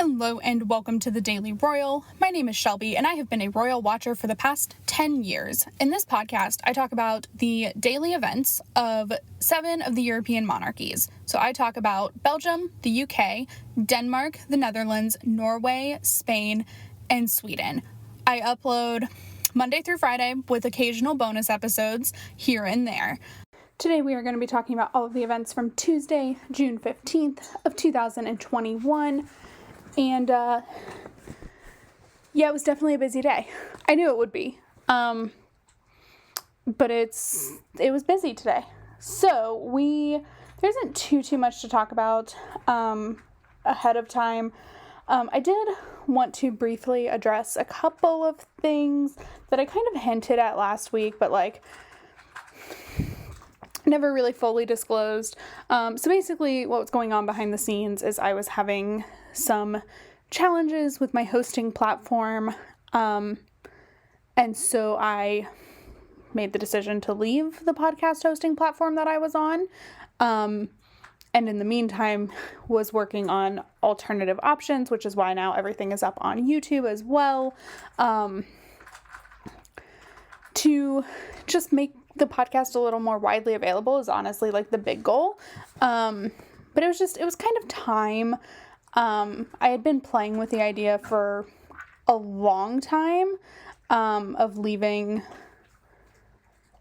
Hello and welcome to the Daily Royal. My name is Shelby and I have been a royal watcher for the past 10 years. In this podcast, I talk about the daily events of 7 of the European monarchies. So I talk about Belgium, the UK, Denmark, the Netherlands, Norway, Spain, and Sweden. I upload Monday through Friday with occasional bonus episodes here and there. Today we are going to be talking about all of the events from Tuesday, June 15th of 2021. And, it was definitely a busy day. I knew it would be. But it was busy today. So there isn't too much to talk about, ahead of time. I did want to briefly address a couple of things that I kind of hinted at last week, but never really fully disclosed. So basically what was going on behind the scenes is I was having some challenges with my hosting platform. And so I made the decision to leave the podcast hosting platform that I was on. And in the meantime was working on alternative options, which is why now everything is up on YouTube as well. To just make the podcast a little more widely available is honestly the big goal. But it was kind of time. I had been playing with the idea for a long time, of leaving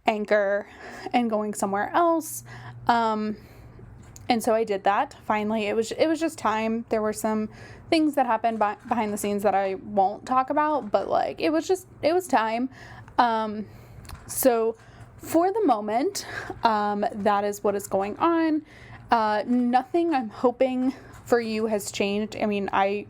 Anchor and going somewhere else. And so I did that. Finally, it was just time. There were some things that happened behind the scenes that I won't talk about, but it was time. So for the moment, that is what is going on. Nothing I'm hoping for you has changed. I mean, I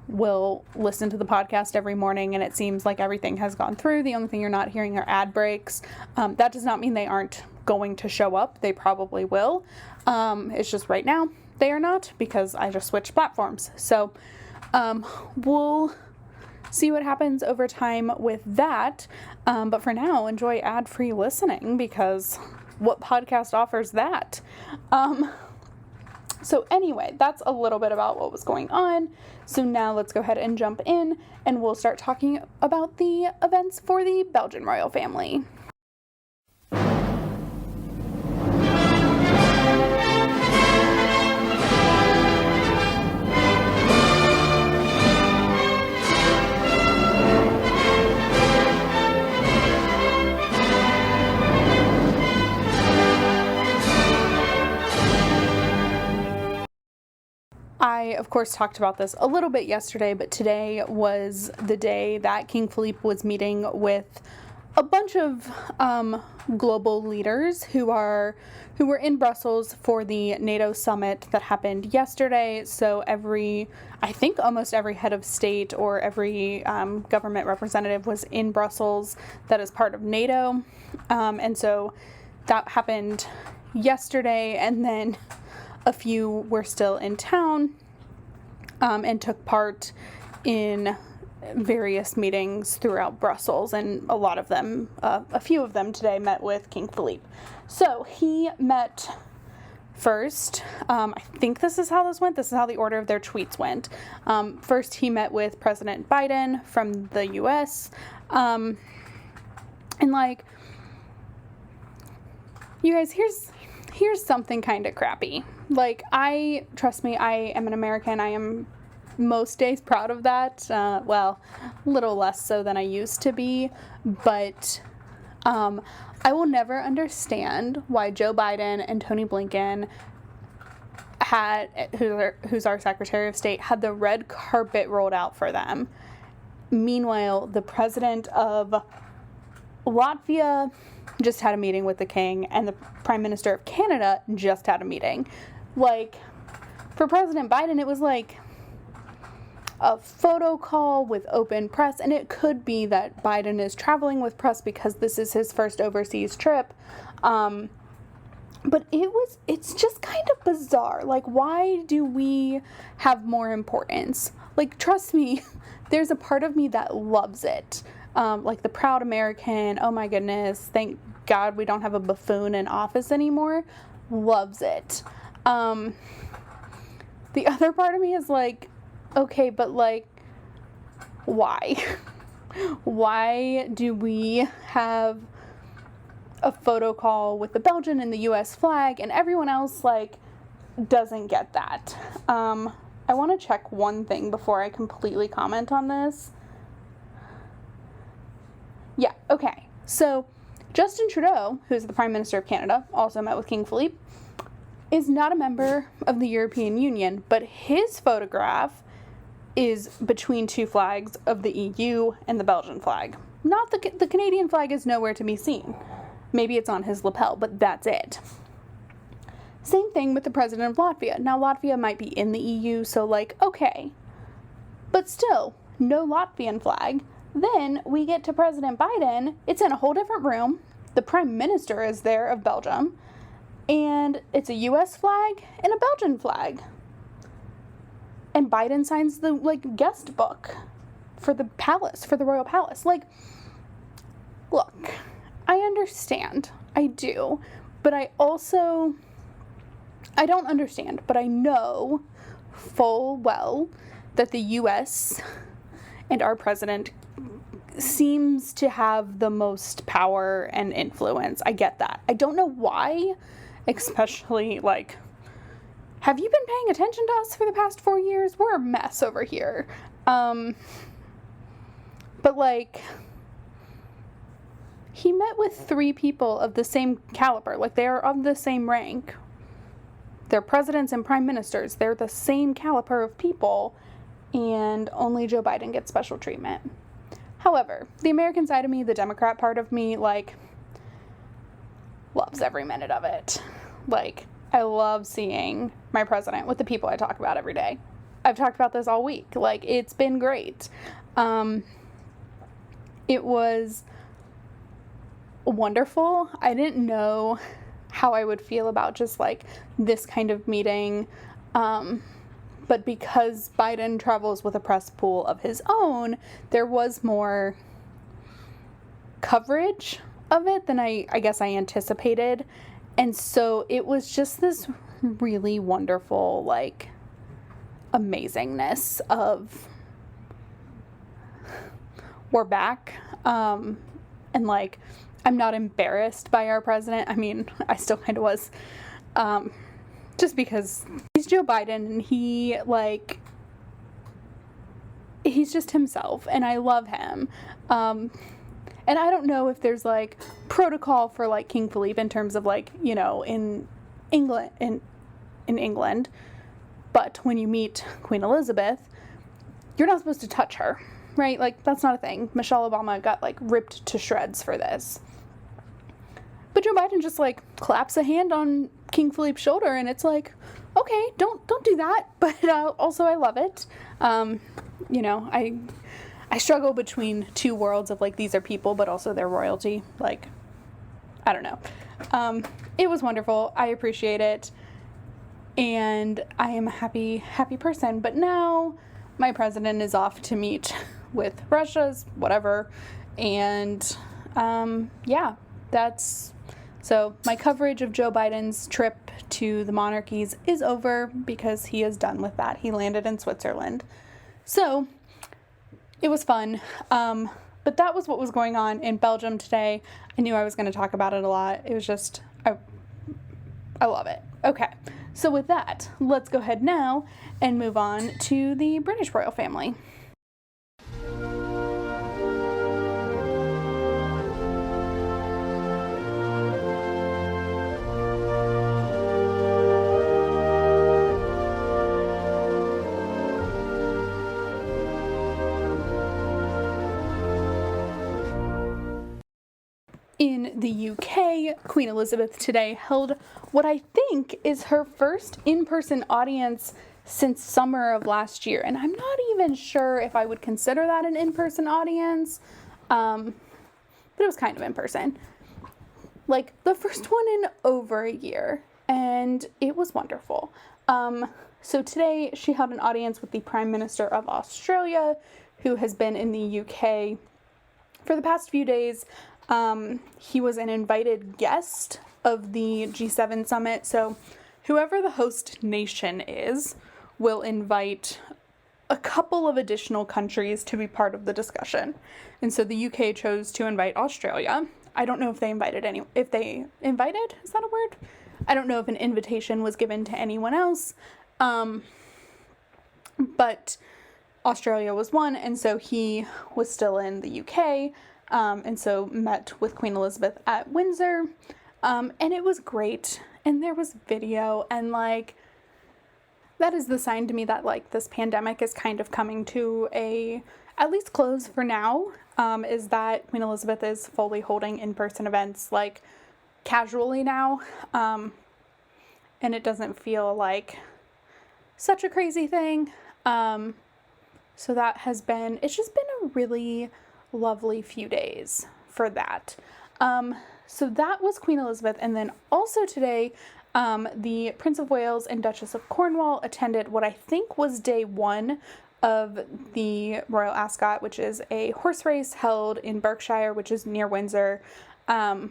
will listen to the podcast every morning and it seems like everything has gone through. The only thing you're not hearing are ad breaks. That does not mean they aren't going to show up. They probably will. It's just right now they are not because I just switched platforms. So, we'll see what happens over time with that. But for now, enjoy ad-free listening because what podcast offers that? So anyway, that's a little bit about what was going on. So now let's go ahead and jump in and we'll start talking about the events for the Belgian royal family. I, of course, talked about this a little bit yesterday, but today was the day that King Philippe was meeting with a bunch of global leaders who were in Brussels for the NATO summit that happened yesterday. So I think almost every head of state or every government representative was in Brussels that is part of NATO. And so that happened yesterday, and then a few were still in town and took part in various meetings throughout Brussels, and a few of them today met with King Philippe. So he met first, I think this is how this went, this is how the order of their tweets went. First he met with President Biden from the US, and you guys, here's something kind of crappy. Trust me, I am an American. I am most days proud of that. A little less so than I used to be, but I will never understand why Joe Biden and Tony Blinken who's our Secretary of State, had the red carpet rolled out for them. Meanwhile, the president of Latvia just had a meeting with the king, and the Prime Minister of Canada just had a meeting. For President Biden, it was a photo call with open press, and it could be that Biden is traveling with press because this is his first overseas trip. But it's just kind of bizarre. Why do we have more importance? Trust me, there's a part of me that loves it. The proud American, oh my goodness, thank God we don't have a buffoon in office anymore, loves it. The other part of me is Okay, but like, why? Why do we have a photo call with the Belgian and the US flag and everyone else, like, doesn't get that? I want to check one thing before I completely comment on this. Yeah, okay. So, Justin Trudeau, who's the Prime Minister of Canada, also met with King Philippe, is not a member of the European Union, but his photograph is between two flags of the EU and the Belgian flag. Not the Canadian flag is nowhere to be seen. Maybe it's on his lapel, but that's it. Same thing with the president of Latvia. Now, Latvia might be in the EU, so like, okay. But still, no Latvian flag. Then we get to President Biden. It's in a whole different room. The prime minister is there of Belgium. And it's a US flag and a Belgian flag. And Biden signs the, like, guest book for the palace, for the royal palace. Like, look, I understand. I do. But I don't understand, but I know full well that the US and our president seems to have the most power and influence. I get that. I don't know why, especially, like, have you been paying attention to us for the past 4 years? We're a mess over here. But, like, he met with 3 people of the same caliber. Like, they are of the same rank. They're presidents and prime ministers. They're the same caliber of people, and only Joe Biden gets special treatment. However, the American side of me, the Democrat part of me, like, loves every minute of it. Like, I love seeing my president with the people I talk about every day. I've talked about this all week. Like, it's been great. It was wonderful. I didn't know how I would feel about just, like, this kind of meeting. But because Biden travels with a press pool of his own, there was more coverage of it than I guess I anticipated. And so it was just this really wonderful, like, amazingness of we're back. And, like, I'm not embarrassed by our president. I mean, I still kind of was. Just because he's Joe Biden and he, like, he's just himself and I love him. And I don't know if there's, like, protocol for, like, King Philippe in terms of, like, you know, in England, in England, but when you meet Queen Elizabeth, you're not supposed to touch her, right? Like, that's not a thing. Michelle Obama got, like, ripped to shreds for this. But Joe Biden just, like, claps a hand on King Philippe's shoulder, and it's like, okay, don't do that. But also, I love it. You know, I struggle between two worlds of, like, these are people, but also they're royalty. Like, I don't know. It was wonderful. I appreciate it, and I am a happy person. But now my president is off to meet with Russia's whatever, and yeah, that's. So my coverage of Joe Biden's trip to the monarchies is over because he is done with that. He landed in Switzerland. So it was fun. But that was what was going on in Belgium today. I knew I was going to talk about it a lot. It was just, I love it. Okay. So with that, let's go ahead now and move on to the British royal family. In the UK, Queen Elizabeth today held what I think is her first in-person audience since summer of last year. And I'm not even sure if I would consider that an in-person audience, but it was kind of in-person. Like, the first one in over a year, and it was wonderful. So today she held an audience with the Prime Minister of Australia, who has been in the UK for the past few days. He was an invited guest of the G7 summit, so whoever the host nation is will invite a couple of additional countries to be part of the discussion. And so the UK chose to invite Australia. I don't know if they invited is that a word? I don't know if an invitation was given to anyone else. But Australia was one, and so he was still in the UK, and so met with Queen Elizabeth at Windsor, and it was great, and there was video, and, like, that is the sign to me that, like, this pandemic is kind of coming to at least close for now, is that Queen Elizabeth is fully holding in-person events, like, casually now, and it doesn't feel like such a crazy thing. So that it's just been a really lovely few days for that. So that was Queen Elizabeth. And then also today, the Prince of Wales and Duchess of Cornwall attended what I think was day one of the Royal Ascot, which is a horse race held in Berkshire, which is near Windsor, and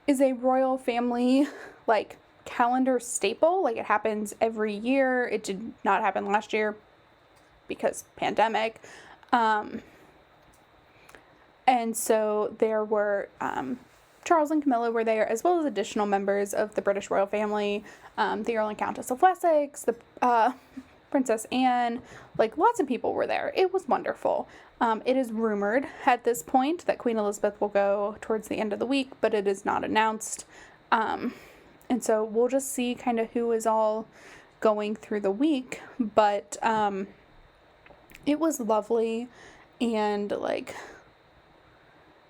is a royal family, like, calendar staple. Like, it happens every year. It did not happen last year because pandemic. And so there were Charles and Camilla were there, as well as additional members of the British royal family, the Earl and Countess of Wessex, the Princess Anne, like, lots of people were there. It was wonderful. It is rumored at this point that Queen Elizabeth will go towards the end of the week, but it is not announced. And so we'll just see kind of who is all going through the week. But it was lovely. And, like,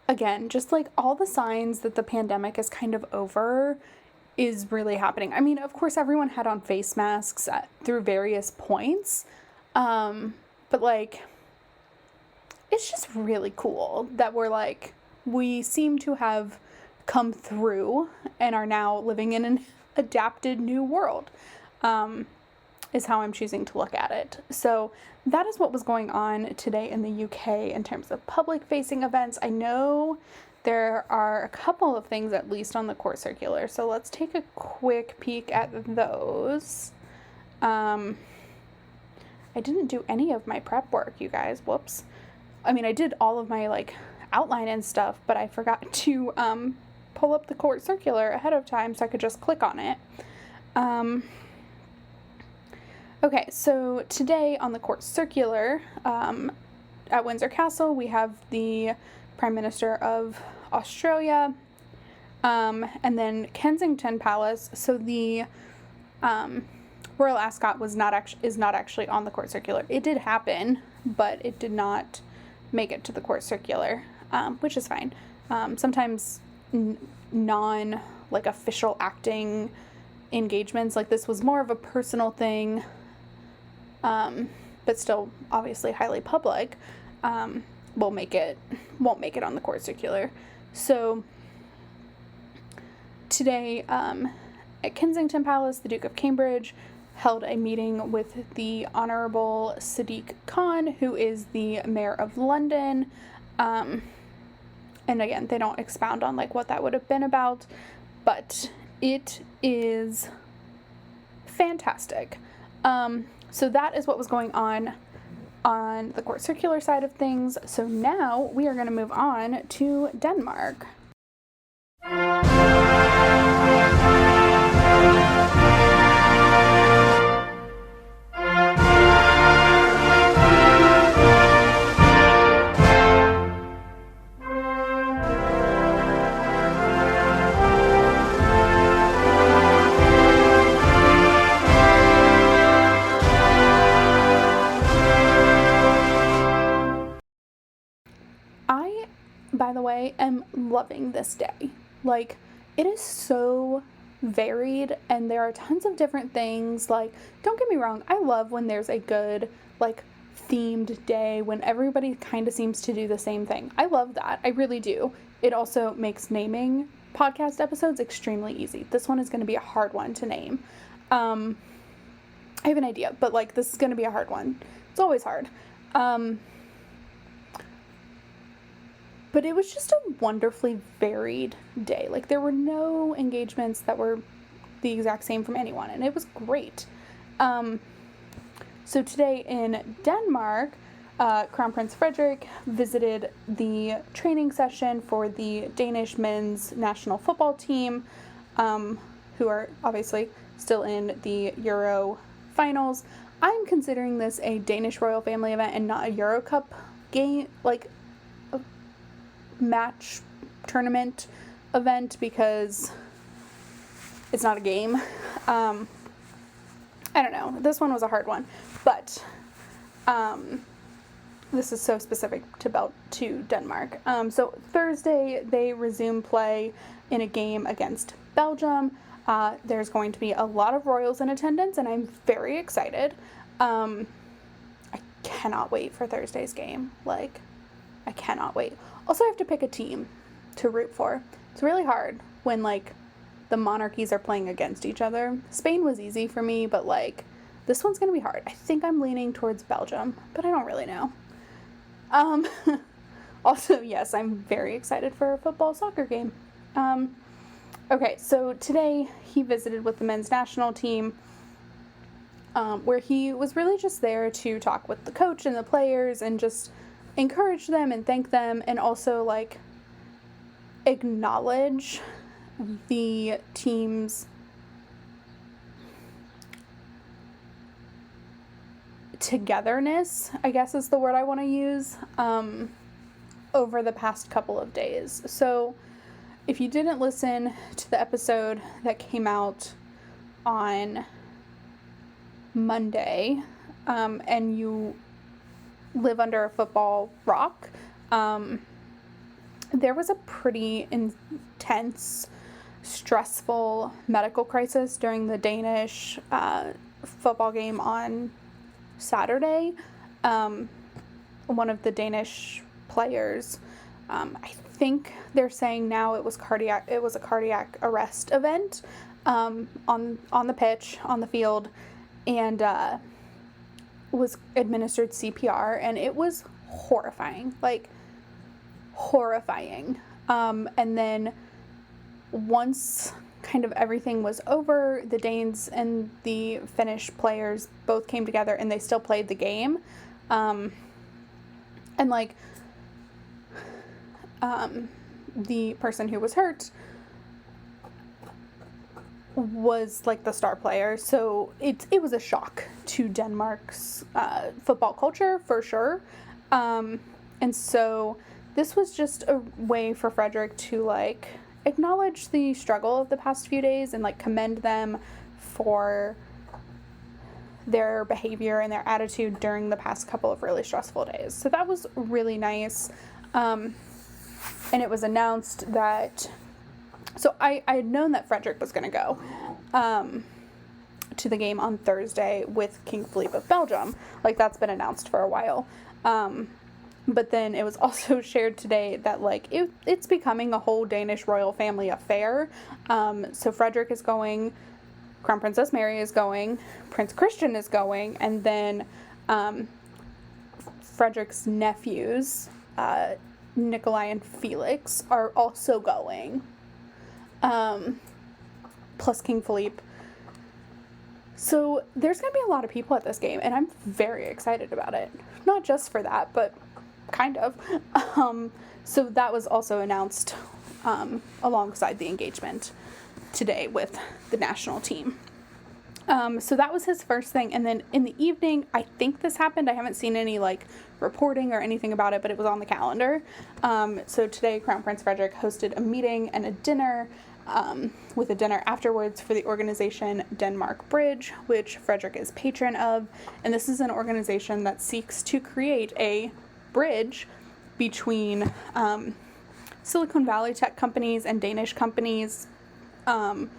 again, just, like, all the signs that the pandemic is kind of over is really happening. I mean, of course, everyone had on face masks through various points. But, like, it's just really cool that we seem to have come through and are now living in an adapted new world, is how I'm choosing to look at it. So that is what was going on today in the UK in terms of public-facing events. I know there are a couple of things at least on the court circular, so let's take a quick peek at those. I didn't do any of my prep work, you guys. Whoops. I mean, I did all of my, like, outline and stuff, but I forgot to pull up the court circular ahead of time so I could just click on it. Okay, so today on the court circular at Windsor Castle, we have the Prime Minister of Australia, and then Kensington Palace. So the Royal Ascot is not actually on the court circular. It did happen, but it did not make it to the court circular, which is fine. Sometimes like, official acting engagements, like, this was more of a personal thing, but still obviously highly public, won't make it on the court circular. So today, at Kensington Palace, the Duke of Cambridge held a meeting with the Honourable Sadiq Khan, who is the Mayor of London. And again, they don't expound on, like, what that would have been about, but it is fantastic. So that is what was going on the court circular side of things. So now we are going to move on to Denmark. By the way, am loving this day. Like, it is so varied, and there are tons of different things. Like, don't get me wrong, I love when there's a good, like, themed day when everybody kind of seems to do the same thing. I love that. I really do. It also makes naming podcast episodes extremely easy. This one is going to be a hard one to name. I have an idea, but, like, this is going to be a hard one. It's always hard. But it was just a wonderfully varied day. Like, there were no engagements that were the exact same from anyone, and it was great. So today in Denmark, Crown Prince Frederik visited the training session for the Danish men's national football team, who are obviously still in the Euro finals. I'm considering this a Danish royal family event and not a Euro Cup game, like a match tournament event, because it's not a game. I don't know. This one was a hard one, but this is so specific to Denmark. So Thursday they resume play in a game against Belgium. There's going to be a lot of royals in attendance, and I'm very excited. I cannot wait for Thursday's game. Like, I cannot wait. Also, I have to pick a team to root for. It's really hard when, like, the monarchies are playing against each other. Spain was easy for me, but, like, this one's going to be hard. I think I'm leaning towards Belgium, but I don't really know. Also, yes, I'm very excited for a football soccer game. Okay, so today he visited with the men's national team, where he was really just there to talk with the coach and the players and just encourage them and thank them, and also, like, acknowledge the team's togetherness, I guess is the word I want to use, over the past couple of days. So if you didn't listen to the episode that came out on Monday, and you live under a football rock, there was a pretty intense, stressful medical crisis during the Danish football game on Saturday. One of the Danish players, I think they're saying now it was a cardiac arrest event, on the pitch, on the field, and was administered CPR, and it was horrifying. And then once kind of everything was over, the Danes and the Finnish players both came together and they still played the game. The person who was hurt was, like, the star player, so it was a shock to Denmark's football culture, for sure. And so this was just a way for Frederik to, like, acknowledge the struggle of the past few days and, like, commend them for their behavior and their attitude during the past couple of really stressful days. So that was really nice. And it was announced that, so I had known that Frederik was going to go to the game on Thursday with King Philippe of Belgium. Like, that's been announced for a while. But then it was also shared today that, like, it's becoming a whole Danish royal family affair. So Frederik is going, Crown Princess Mary is going, Prince Christian is going, and then Frederik's nephews, Nikolai and Felix, are also going, plus King Philippe. So there's going to be a lot of people at this game, and I'm very excited about it. Not just for that, but kind of. So that was also announced alongside the engagement today with the national team. So that was his first thing. And then in the evening, I think this happened. I haven't seen any, like, reporting or anything about it, but it was on the calendar. So today, Crown Prince Frederik hosted a meeting and a dinner, with a dinner afterwards for the organization Denmark Bridge, which Frederik is patron of. And this is an organization that seeks to create a bridge between Silicon Valley tech companies and Danish companies, and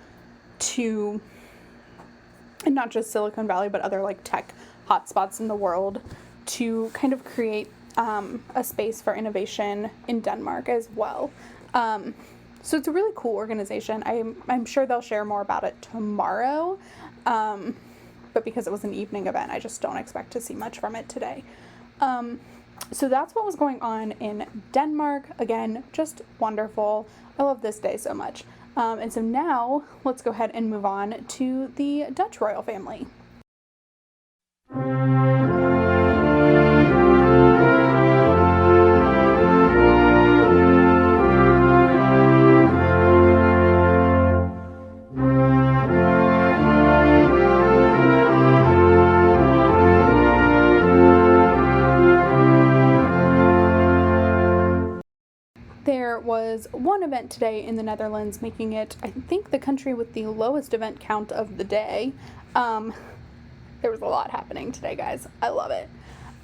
not just Silicon Valley, but other, like, tech hotspots in the world, to kind of create a space for innovation in Denmark as well. So it's a really cool organization. I'm sure they'll share more about it tomorrow, but because it was an evening event, I just don't expect to see much from it today. So that's what was going on in Denmark. Again, just wonderful. I love this day so much. And so now let's go ahead and move on to the Dutch royal family. was one event today in the Netherlands, making it, I think, the country with the lowest event count of the day. There was a lot happening today, guys. I love it.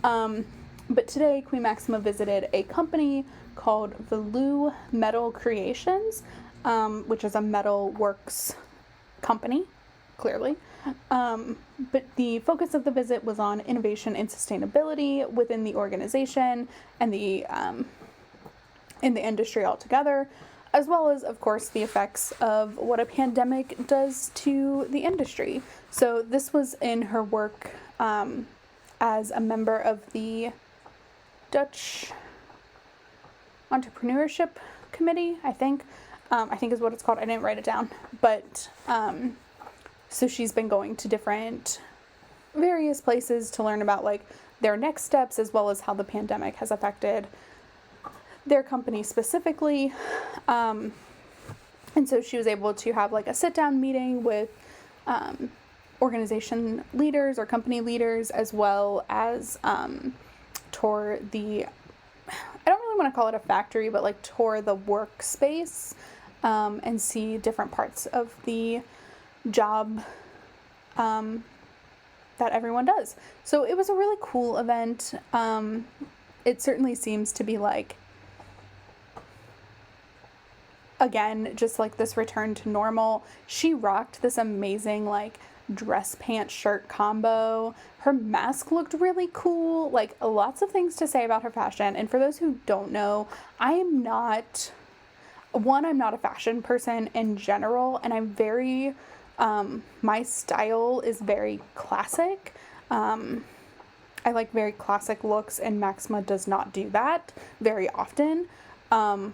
But today, Queen Maxima visited a company called Velu Metal Creations, which is a metal works company, clearly. But the focus of the visit was on innovation and sustainability within the organization and in the industry altogether, as well as, of course, the effects of what a pandemic does to the industry. So this was in her work as a member of the Dutch Entrepreneurship Committee, I think is what it's called. I didn't write it down, but so she's been going to various places to learn about like their next steps, as well as how the pandemic has affected their company specifically. And so she was able to have like a sit down meeting with organization leaders or company leaders, as well as tour the, I don't really want to call it a factory, but like tour the workspace and see different parts of the job that everyone does. So it was a really cool event. It certainly seems to be like, again, just like this return to normal. She rocked this amazing like dress pants shirt combo. Her mask looked really cool. Like, lots of things to say about her fashion. And for those who don't know, I'm not a fashion person in general, and I'm very my style is very classic. I like very classic looks, and Maxima does not do that very often. And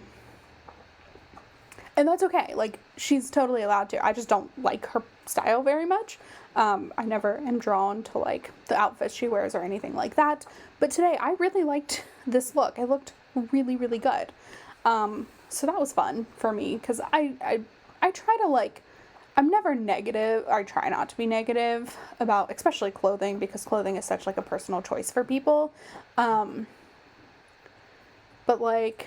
that's okay. Like, she's totally allowed to. I just don't like her style very much. I never am drawn to like the outfits she wears or anything like that. But today I really liked this look. It looked really, really good. So that was fun for me, because I try to like, I'm never negative, or I try not to be negative about, especially clothing, because clothing is such like a personal choice for people. But like,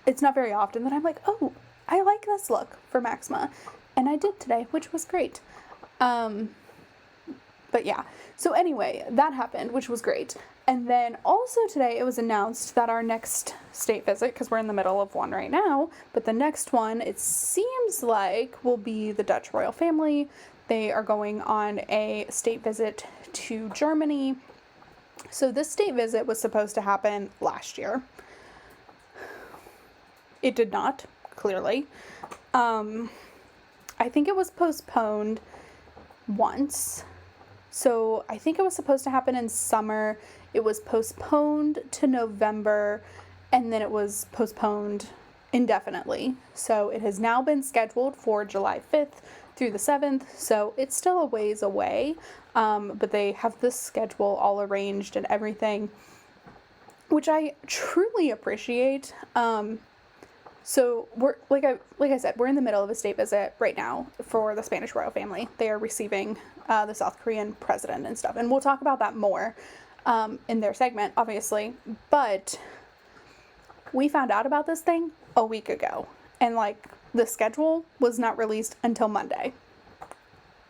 it's not very often that I'm like, oh, I like this look for Maxima. And I did today, which was great. But yeah. So anyway, that happened, which was great. And then also today it was announced that our next state visit, because we're in the middle of one right now, but the next one, it seems like, will be the Dutch royal family. They are going on a state visit to Germany. So this state visit was supposed to happen last year. It did not, clearly. I think it was postponed once. So I think it was supposed to happen in summer. It was postponed to November, and then it was postponed indefinitely. So it has now been scheduled for July 5th through the 7th. So it's still a ways away. But they have this schedule all arranged and everything, which I truly appreciate. So we're like I said, we're in the middle of a state visit right now for the Spanish royal family. They are receiving the South Korean president and stuff, and we'll talk about that more in their segment, obviously. But we found out about this thing a week ago, and like the schedule was not released until Monday.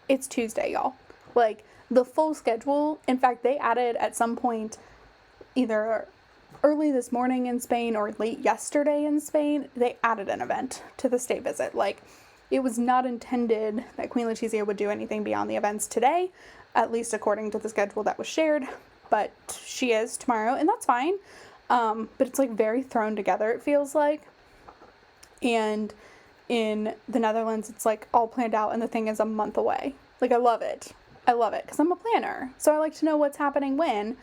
It's Tuesday, y'all. Like, the full schedule. In fact, they added at some point, either early this morning in Spain or late yesterday in Spain, they added an event to the state visit. Like, it was not intended that Queen Letizia would do anything beyond the events today, at least according to the schedule that was shared, but she is tomorrow, and that's fine. But it's like very thrown together, it feels like. And in the Netherlands, it's like all planned out, and the thing is a month away. Like, I love it because I'm a planner, so I like to know what's happening when.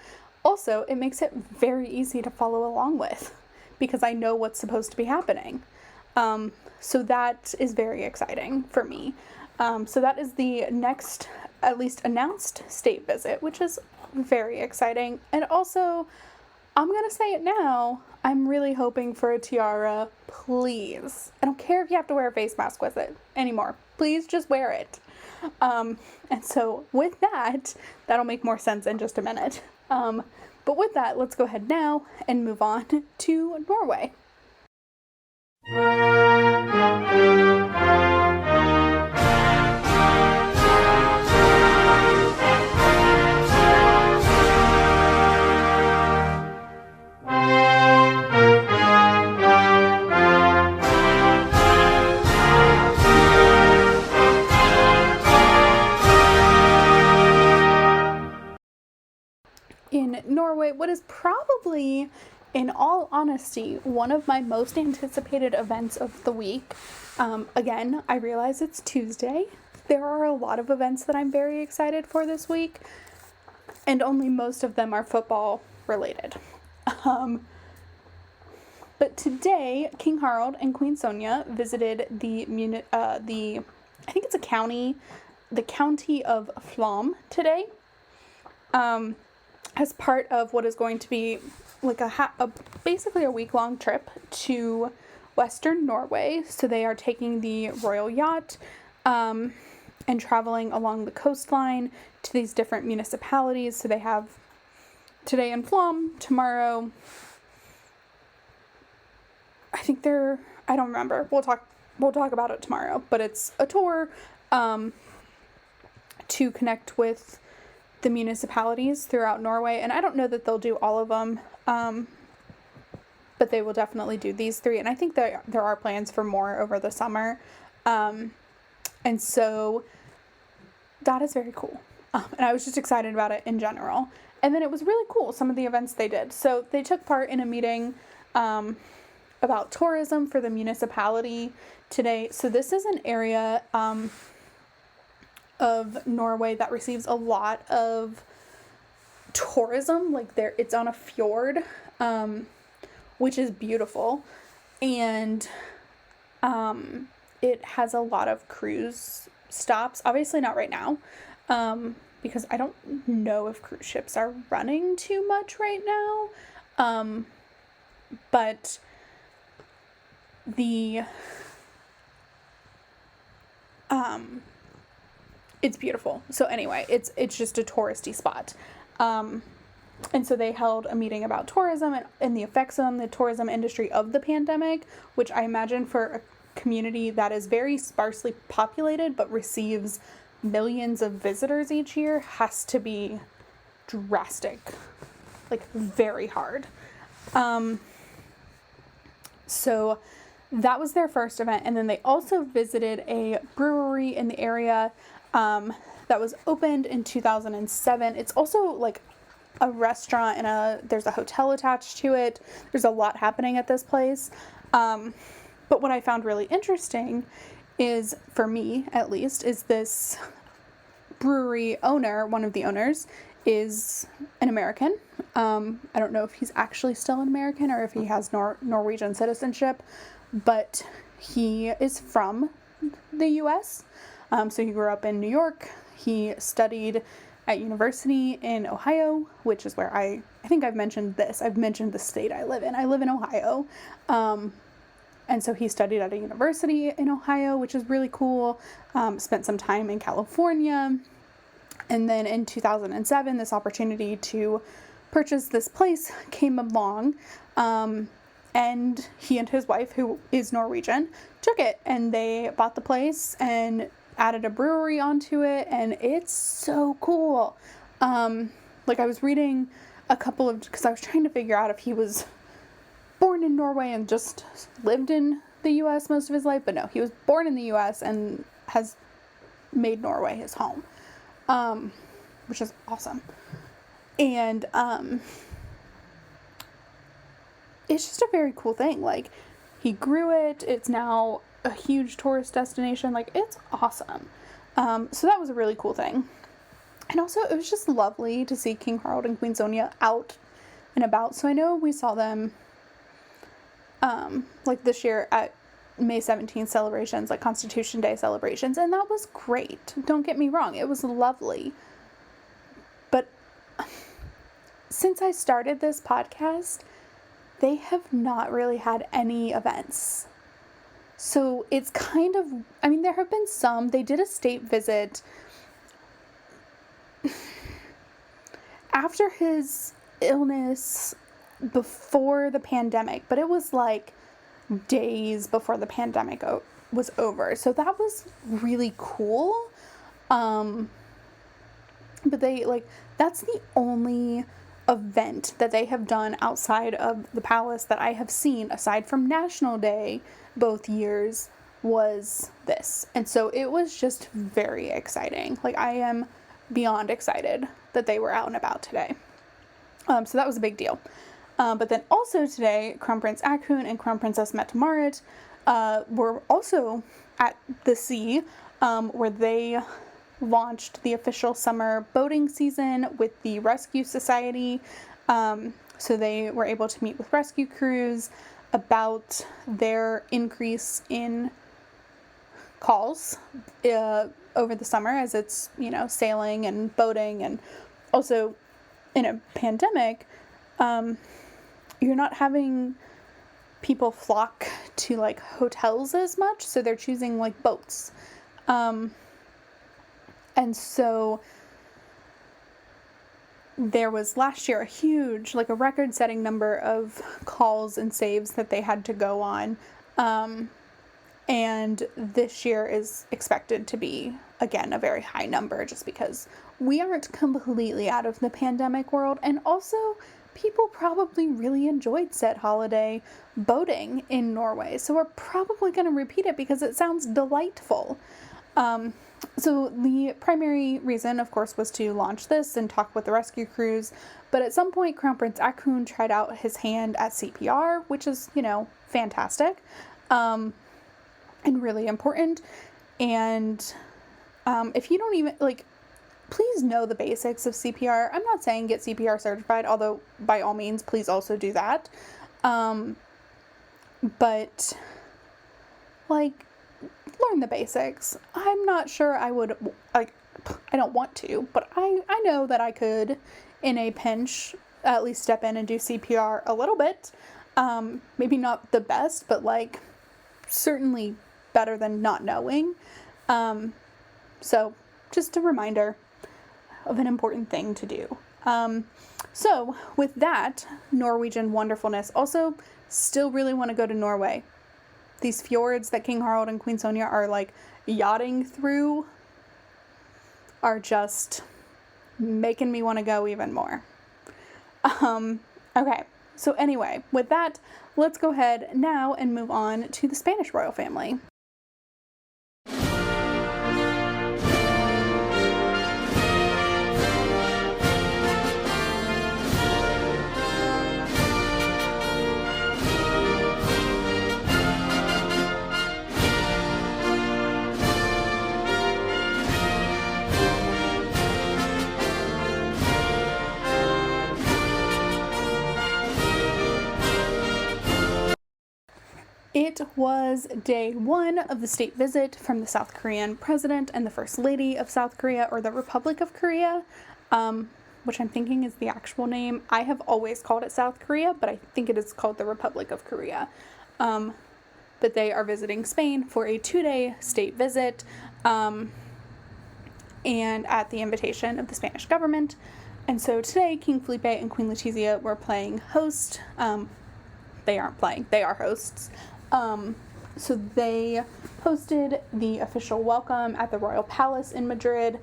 Also, it makes it very easy to follow along with, because I know what's supposed to be happening. So that is very exciting for me. So that is the next, at least announced state visit, which is very exciting. And also, I'm going to say it now, I'm really hoping for a tiara, please. I don't care if you have to wear a face mask with it anymore. Please just wear it. And so with that, that'll make more sense in just a minute. But with that, let's go ahead now and move on to Norway. In Norway, what is probably, in all honesty, one of my most anticipated events of the week. Again, I realize it's Tuesday. There are a lot of events that I'm very excited for this week, and only most of them are football related. But today, King Harald and Queen Sonja visited the I think it's a county, the county of Flom today. As part of what is going to be like basically a week-long trip to Western Norway. So they are taking the royal yacht and traveling along the coastline to these different municipalities. So they have today in Flom, tomorrow, I think I don't remember. We'll talk about it tomorrow, but it's a tour to connect with the municipalities throughout Norway, and I don't know that they'll do all of them, but they will definitely do these 3, and I think there are plans for more over the summer, and so that is very cool, and I was just excited about it in general. And then it was really cool, some of the events they did. So they took part in a meeting about tourism for the municipality today. So this is an area of Norway that receives a lot of tourism. Like it's on a fjord, which is beautiful, and it has a lot of cruise stops. Obviously not right now, because I don't know if cruise ships are running too much right now, but it's beautiful. So anyway, it's just a touristy spot. And so they held a meeting about tourism and the effects on the tourism industry of the pandemic, which I imagine for a community that is very sparsely populated but receives millions of visitors each year has to be drastic, like very hard. So that was their first event. And then they also visited a brewery in the area that was opened in 2007. It's also like a restaurant and there's a hotel attached to it. There's a lot happening at this place. But what I found really interesting is, for me at least, is this brewery owner, one of the owners, is an American. I don't know if he's actually still an American or if he has Norwegian citizenship, but he is from the U.S. So he grew up in New York. He studied at university in Ohio, which is where I think I've mentioned this. I've mentioned the state I live in. I live in Ohio. And so he studied at a university in Ohio, which is really cool. Spent some time in California. And then in 2007, this opportunity to purchase this place came along. And he and his wife, who is Norwegian, took it. And they bought the place and added a brewery onto it. And it's so cool. Like I was reading because I was trying to figure out if he was born in Norway and just lived in the U.S. most of his life, but no, he was born in the U.S. and has made Norway his home, which is awesome. And it's just a very cool thing. Like, he grew it. It's now a huge tourist destination. Like, it's awesome. So that was a really cool thing. And also, it was just lovely to see King Harald and Queen Sonja out and about. So I know we saw them like this year at May 17th celebrations, like Constitution Day celebrations, and that was great. Don't get me wrong, it was lovely. But since I started this podcast, they have not really had any events. So it's kind of, I mean, there have been some. They did a state visit after his illness before the pandemic, but it was like days before the pandemic was over. So that was really cool. But that's the only event that they have done outside of the palace that I have seen, aside from National Day both years, was this. And so it was just very exciting. I am beyond excited that they were out and about today. So that was a big deal. But then also today, Crown Prince Haakon and Crown Princess Mette-Marit were also at the sea, where they launched the official summer boating season with the Rescue Society. So they were able to meet with rescue crews about their increase in calls over the summer, as it's, sailing and boating, and also in a pandemic, you're not having people flock to hotels as much, so they're choosing boats. And so there was last year a huge, a record-setting number of calls and saves that they had to go on. And this year is expected to be, again, a very high number, just because we aren't completely out of the pandemic world. And also, people probably really enjoyed said holiday boating in Norway. So we're probably going to repeat it because it sounds delightful. So the primary reason, of course, was to launch this and talk with the rescue crews. But at some point, Crown Prince Haakon tried out his hand at CPR, which is, fantastic, and really important. And if you don't even, please know the basics of CPR. I'm not saying get CPR certified, although by all means, please also do that. But, learn the basics. I'm not sure I would, I don't want to, but I know that I could, in a pinch, at least step in and do CPR a little bit. Maybe not the best, but certainly better than not knowing. So just a reminder of an important thing to do. So with that Norwegian wonderfulness, also still really want to go to Norway. These fjords that King Harald and Queen Sonja are yachting through are just making me want to go even more. Okay, so anyway, with that, let's go ahead now and move on to the Spanish royal family. It was day one of the state visit from the South Korean president and the First Lady of South Korea, or the Republic of Korea, which I'm thinking is the actual name. I have always called it South Korea, but I think it is called the Republic of Korea. But they are visiting Spain for a 2-day state visit, and at the invitation of the Spanish government. And so today, King Felipe and Queen Letizia were playing host. They aren't playing, they are hosts. So they hosted the official welcome at the Royal Palace in Madrid,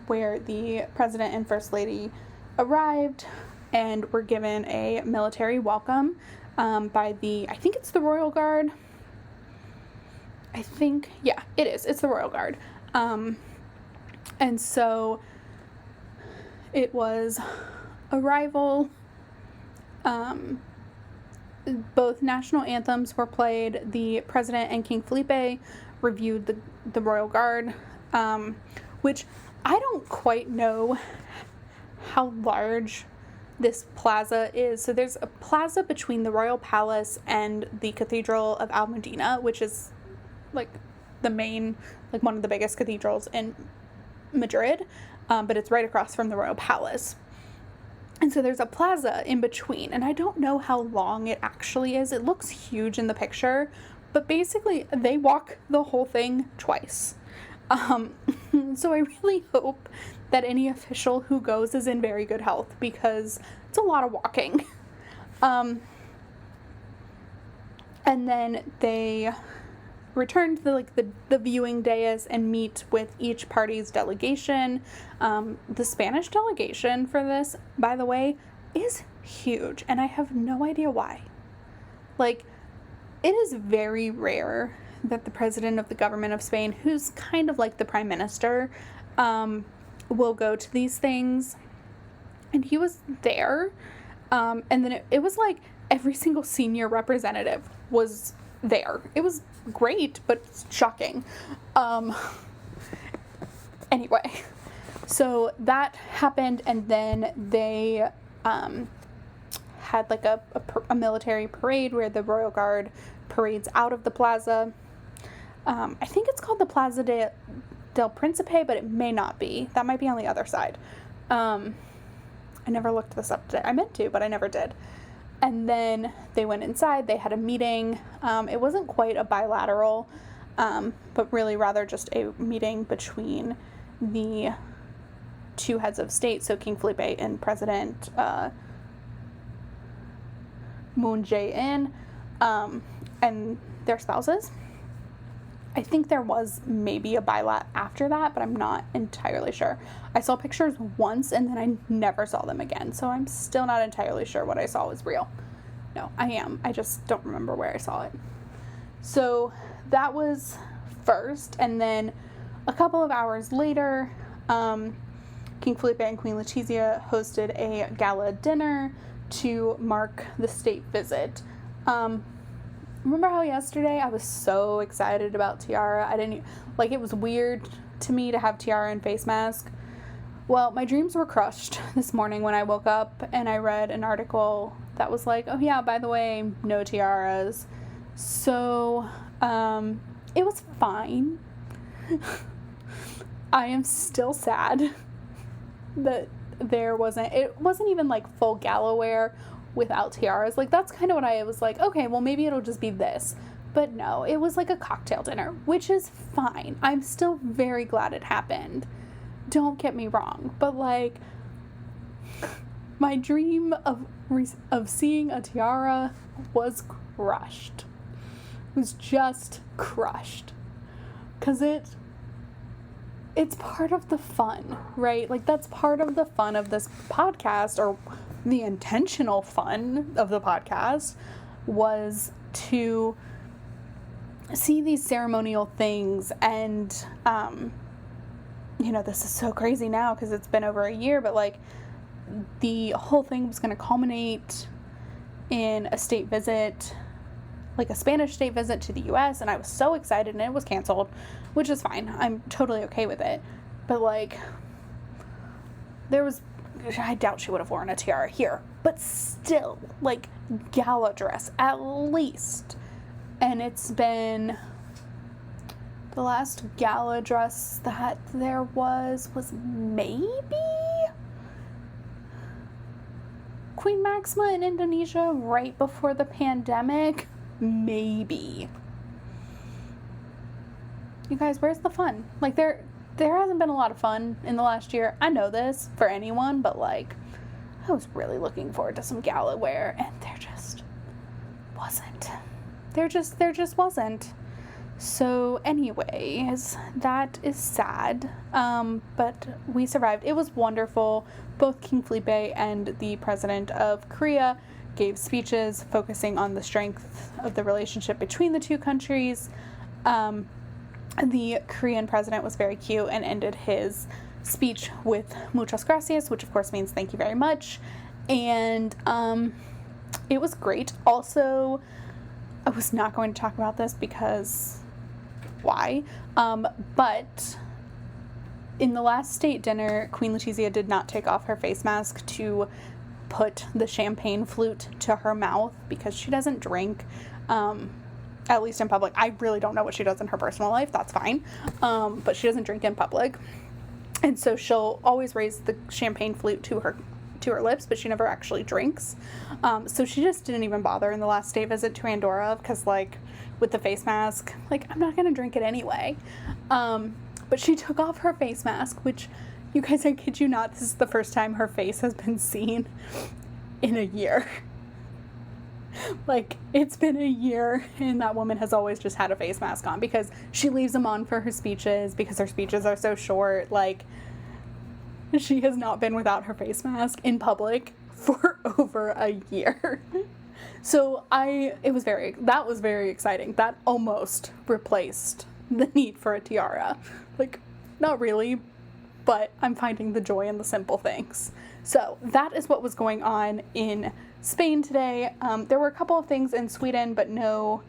where the President and First Lady arrived and were given a military welcome by I think it's the Royal Guard. Yeah, it is. It's the Royal Guard. And so it was arrival. Both national anthems were played. The President and King Felipe reviewed the Royal Guard, which I don't quite know how large this plaza is. So there's a plaza between the Royal Palace and the Cathedral of Almudena, which is the main, one of the biggest cathedrals in Madrid, but it's right across from the Royal Palace. And so there's a plaza in between, and I don't know how long it actually is. It looks huge in the picture, but basically they walk the whole thing twice. So I really hope that any official who goes is in very good health, because it's a lot of walking. And then they return to the viewing dais and meet with each party's delegation. The Spanish delegation for this, by the way, is huge, and I have no idea why. Like, it is very rare that the president of the government of Spain, who's kind of like the prime minister, will go to these things. And he was there. And then it was like every single senior representative was there. It was great, but shocking. Anyway, so that happened, and then they had like a military parade where the Royal Guard parades out of the plaza. I think it's called the Plaza del Principe, but it may not be. That might be on the other side. I never looked this up today. I meant to, but I never did. And then they went inside. They had a meeting. It wasn't quite a bilateral, but really rather just a meeting between the two heads of state, so King Felipe and President Moon Jae-in, and their spouses. I think there was maybe a bilat after that, but I'm not entirely sure. I saw pictures once and then I never saw them again, so I'm still not entirely sure what I saw was real. No, I am. I just don't remember where I saw it. So that was first, and then a couple of hours later, King Felipe and Queen Letizia hosted a gala dinner to mark the state visit. Remember how yesterday I was so excited about Tiara? It was weird to me to have Tiara and face mask. Well, my dreams were crushed this morning when I woke up and I read an article that was like, oh yeah, by the way, no tiaras. So, it was fine. I am still sad that it wasn't even like full gala wear without tiaras. Like, that's kind of what I was like, okay, well, maybe it'll just be this. But no, it was like a cocktail dinner, which is fine. I'm still very glad it happened. Don't get me wrong, but like, my dream of seeing a tiara was crushed. It was just crushed. 'Cause it's part of the fun, right? Like, that's part of the fun of this podcast, or the intentional fun of the podcast, was to see these ceremonial things. And this is so crazy now because it's been over a year, but like, the whole thing was going to culminate in a state visit, like a Spanish state visit to the US, and I was so excited, and it was canceled, which is fine. I'm totally okay with it. But like, I doubt she would have worn a tiara here, but still, like, gala dress at least. And it's been, the last gala dress that there was maybe Queen Maxima in Indonesia right before the pandemic. Maybe. You guys, where's the fun? Like, there hasn't been a lot of fun in the last year. I know this for anyone, but like, I was really looking forward to some gala wear, and there just wasn't. There just wasn't. So anyways, that is sad, but we survived. It was wonderful. Both King Felipe and the president of Korea gave speeches focusing on the strength of the relationship between the two countries. The Korean president was very cute and ended his speech with muchas gracias, which of course means thank you very much. And it was great. Also, I was not going to talk about this because why? But in the last state dinner, Queen Letizia did not take off her face mask to put the champagne flute to her mouth because she doesn't drink, at least in public. I really don't know what she does in her personal life. That's fine. But she doesn't drink in public. And so she'll always raise the champagne flute to her lips, but she never actually drinks. So she just didn't even bother in the last state visit to Andorra because, like, with the face mask, like, I'm not going to drink it anyway. But she took off her face mask, which, you guys, I kid you not, this is the first time her face has been seen in a year. Like, it's been a year, and that woman has always just had a face mask on because she leaves them on for her speeches because her speeches are so short. Like, she has not been without her face mask in public for over a year. So that was very exciting. That almost replaced the need for a tiara. Like, not really, but I'm finding the joy in the simple things. So that is what was going on in Spain today. There were a couple of things in Sweden, but no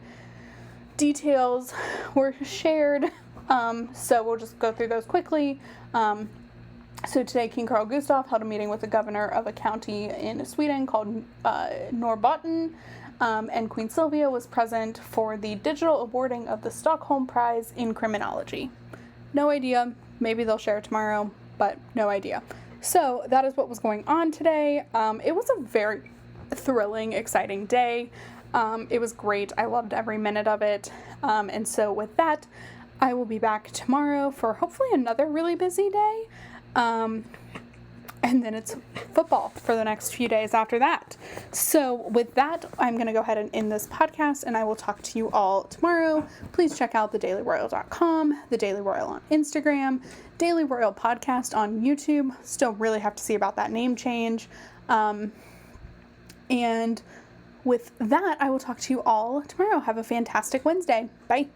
details were shared. So we'll just go through those quickly. So today, King Carl Gustaf held a meeting with the governor of a county in Sweden called Norrbotten, and Queen Sylvia was present for the digital awarding of the Stockholm Prize in Criminology. No idea. Maybe they'll share tomorrow, but no idea. So that is what was going on today. It was a very thrilling, exciting day. It was great. I loved every minute of it. And so with that, I will be back tomorrow for hopefully another really busy day. And then it's football for the next few days after that. So with that, I'm going to go ahead and end this podcast, and I will talk to you all tomorrow. Please check out thedailyroyal.com, The Daily Royal on Instagram, Daily Royal Podcast on YouTube. Still really have to see about that name change. And with that, I will talk to you all tomorrow. Have a fantastic Wednesday. Bye.